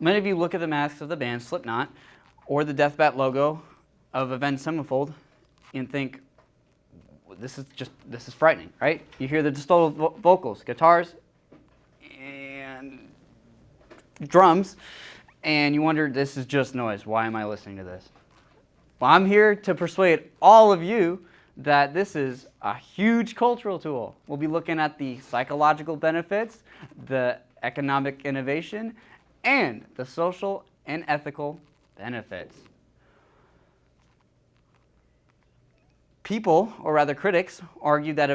Many of you look at the masks of the band Slipknot or the Death Bat logo of Avenged Sevenfold and think, this is frightening, right? You hear the distorted vocals, guitars, and drums, and you wonder, this is just noise. Why am I listening to this? Well, I'm here to persuade all of you that this is a huge cultural tool. We'll be looking at the psychological benefits, the economic innovation, and the social and ethical benefits. People, or rather critics, argue that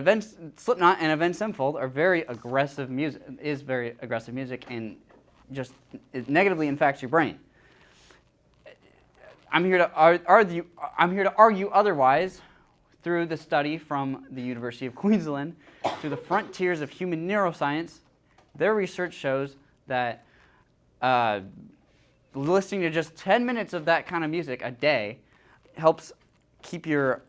Slipknot and Avenged Sevenfold are very aggressive music, and just it negatively impacts your brain. I'm here to argue otherwise through the study from the University of Queensland, through the frontiers of human neuroscience. Their research shows that listening to just 10 minutes of that kind of music a day helps keep your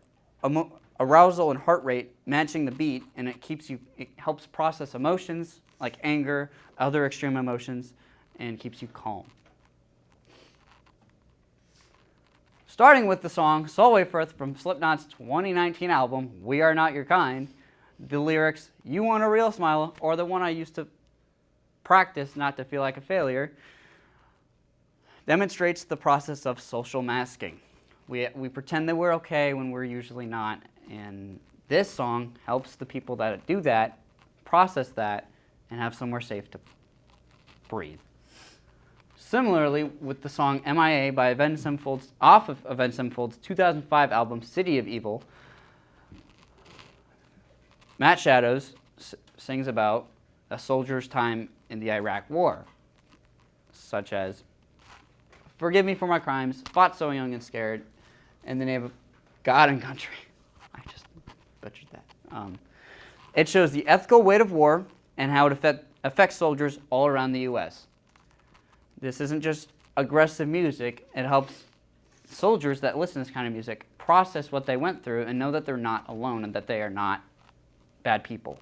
arousal and heart rate matching the beat, and it helps process emotions like anger, other extreme emotions, and keeps you calm. Starting with the song Solway Firth from Slipknot's 2019 album, We Are Not Your Kind, the lyrics, "You want a real smile," or the one I used to practice not to feel like a failure, demonstrates the process of social masking. We pretend that we're okay when we're usually not, and this song helps the people that do that process that and have somewhere safe to breathe. Similarly, with the song MIA by Avenged Sevenfold's 2005 album City of Evil, Matt Shadows sings about a soldier's time in the Iraq War, such as, "Forgive me for my crimes, fought so young and scared, in the name of God and country." I just butchered that. It shows the ethical weight of war and how it affects soldiers all around the U.S. This isn't just aggressive music. It helps soldiers that listen to this kind of music process what they went through and know that they're not alone and that they are not bad people.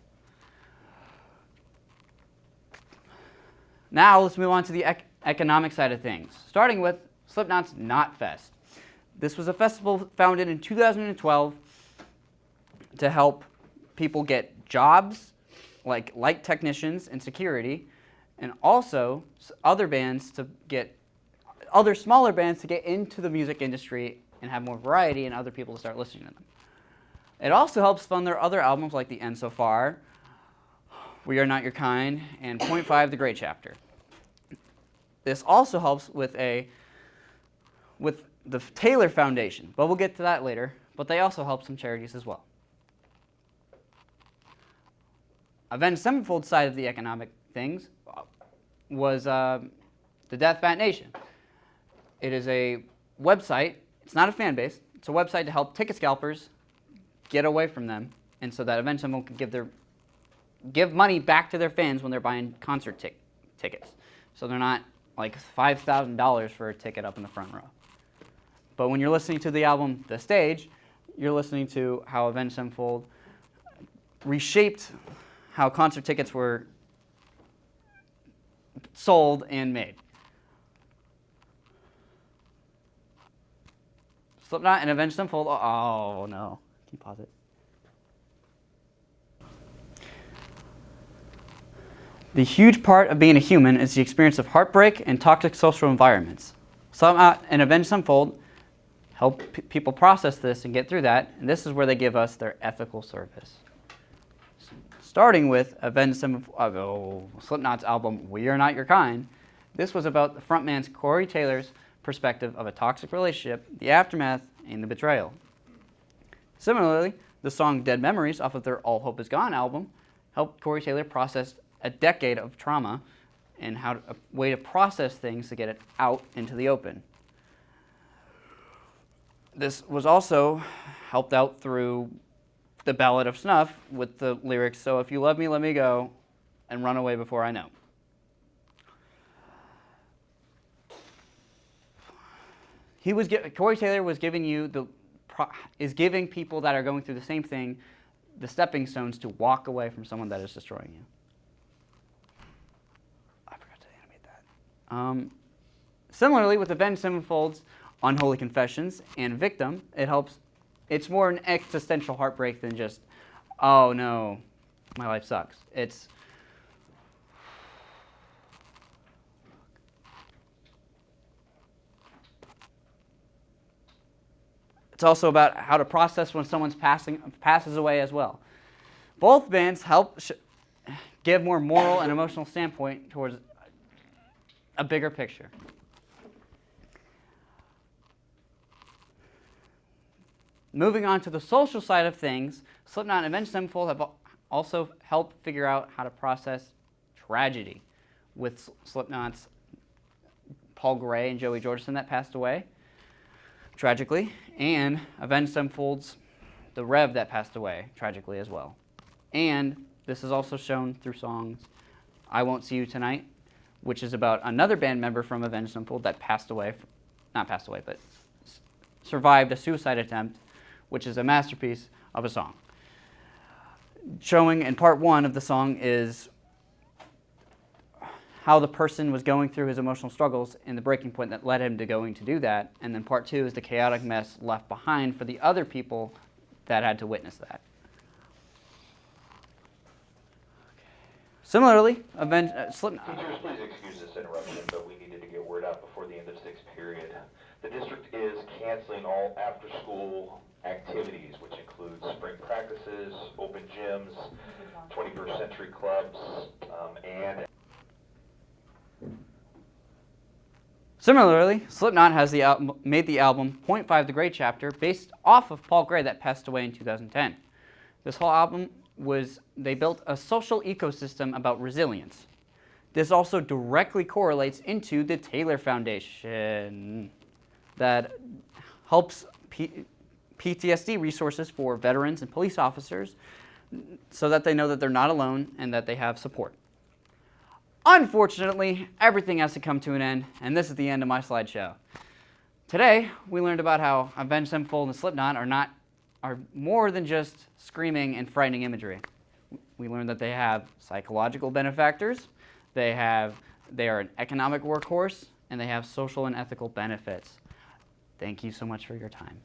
Now let's move on to the economic side of things, starting with Slipknot's Knotfest. This was a festival founded in 2012 to help people get jobs, like light technicians and security, and also other smaller bands to get into the music industry and have more variety and other people to start listening to them. It also helps fund their other albums like The End So Far, We Are Not Your Kind, and Point Five, The Great Chapter. This also helps with the Taylor Foundation, but we'll get to that later, but they also help some charities as well. Avenged Sevenfold's side of the economic things was the Death Bat Nation. It is a website. It's not a fan base. It's a website to help ticket scalpers get away from them, and so that Avenged Sevenfold can give money back to their fans when they're buying concert tickets. So they're not like $5,000 for a ticket up in the front row. But when you're listening to the album The Stage, you're listening to how Avenged Sevenfold reshaped how concert tickets were sold and made. Slipknot and Avenged Sevenfold. Oh no. Can you pause it? The huge part of being a human is the experience of heartbreak and toxic social environments. Slipknot and Avenged Sevenfold help people process this and get through that, and this is where they give us their ethical service. Starting with Slipknot's album We Are Not Your Kind, this was about the frontman's Corey Taylor's perspective of a toxic relationship, the aftermath, and the betrayal. Similarly, the song Dead Memories off of their All Hope Is Gone album helped Corey Taylor process a decade of trauma and a way to process things to get it out into the open. This was also helped out through the Ballad of Snuff with the lyrics, "So if you love me, let me go, and run away before I know." Corey Taylor was is giving people that are going through the same thing the stepping stones to walk away from someone that is destroying you. I forgot to animate that. Similarly, with Avenged Sevenfold's Unholy Confessions and Victim, it's more an existential heartbreak than just, oh no, my life sucks. It's also about how to process when someone passes away as well. Both bands help give more moral and emotional standpoint towards a bigger picture. Moving on to the social side of things, Slipknot and Avenged Sevenfold have also helped figure out how to process tragedy, with Slipknot's Paul Gray and Joey Jordison that passed away tragically, and Avenged Sevenfold's the Rev that passed away tragically as well. And this is also shown through songs I Won't See You Tonight, which is about another band member from Avenged Sevenfold that but survived a suicide attempt, which is a masterpiece of a song. Showing in part one of the song is how the person was going through his emotional struggles and the breaking point that led him to going to do that. And then part two is the chaotic mess left behind for the other people that had to witness that. Similarly, Slipknot. Teachers, please excuse this interruption, but we needed to get word out before the end of sixth period. The district is canceling all after-school activities, which include spring practices, open gyms, 21st century clubs, and... Similarly, Slipknot has made the album 0.5 The Great Chapter based off of Paul Gray that passed away in 2010. This whole album they built a social ecosystem about resilience. This also directly correlates into the Taylor Foundation that helps PTSD resources for veterans and police officers so that they know that they're not alone and that they have support. Unfortunately, everything has to come to an end, and this is the end of my slideshow. Today, we learned about how Avenged Sevenfold and Slipknot are more than just screaming and frightening imagery. We learned that they have psychological benefactors, they are an economic workhorse, and they have social and ethical benefits. Thank you so much for your time.